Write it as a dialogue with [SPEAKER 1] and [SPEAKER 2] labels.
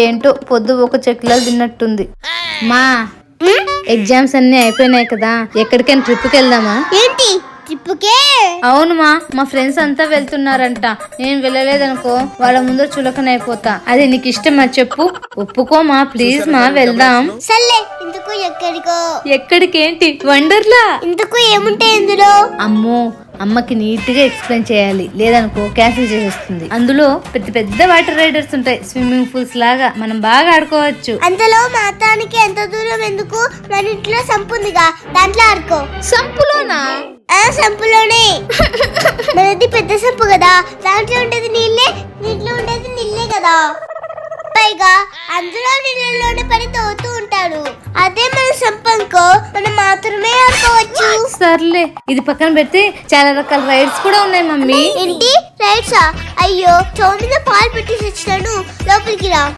[SPEAKER 1] ఏంటో పొద్దు ఒక చెక్కిలా తిన్నట్టుంది. మా ఎగ్జామ్స్ అన్ని అయిపోయినాయి కదా, ఎక్కడికైనా ట్రిప్కి వెళ్దామా?
[SPEAKER 2] ఏంటి ట్రిప్కే?
[SPEAKER 1] అవును మా ఫ్రెండ్స్ అంతా వెళ్తున్నారంట. నేను వెళ్ళలేదనుకో వాళ్ళ ముందర చులకనైపోతా. అది నీకు ఇష్టమా చెప్పు? ఒప్పుకోమా ప్లీజ్ మా, వెళ్దాం.
[SPEAKER 2] సర్లే, ఇందుకు ఎక్కడికో?
[SPEAKER 1] ఎక్కడికేంటి? వండర్లా.
[SPEAKER 2] ఇందుకు ఏముంటాయి ఇందులో?
[SPEAKER 1] అమ్మో, అమ్మకి నీట్ గా ఎక్స్ప్లెయిన్ చేయాలి, లేదనుకో క్యాన్సిల్ చేసేస్తుంది. అందులో పెద్ద పెద్ద వాటర్ రైడర్స్ ఉంటాయి, స్విమ్మింగ్ పూల్స్ లాగా, మనం బాగా ఆడుకోవచ్చు.
[SPEAKER 2] అందులో మాతానికి ఎంత దూరం ఎందుకు? మన ఇంట్లో సంపు ఉందిగా, దాంట్లో ఆడుకో.
[SPEAKER 1] సంపులోనా?
[SPEAKER 2] సంపులోనే. మనది పెద్ద సంపు కదా, దాంట్లో ఉండేది నీళ్ళే, నీటిలో ఉండేది నీళ్ళే కదా. పైగా అందులో నీళ్ళలోనే పడి తోతూ ఉంటారు. అదే మన సంపంకో మనం మాత్రమే ఆడుకోవచ్చు.
[SPEAKER 1] సర్లే, ఇది పక్కన పెడితే చాలా రకాల రైడ్స్ కూడా ఉన్నాయి మమ్మీ.
[SPEAKER 2] ఏంటి రైడ్సా? అయ్యో, చౌ మీద పాలు పెట్టి తెచ్చినాను, లోపలికి రా.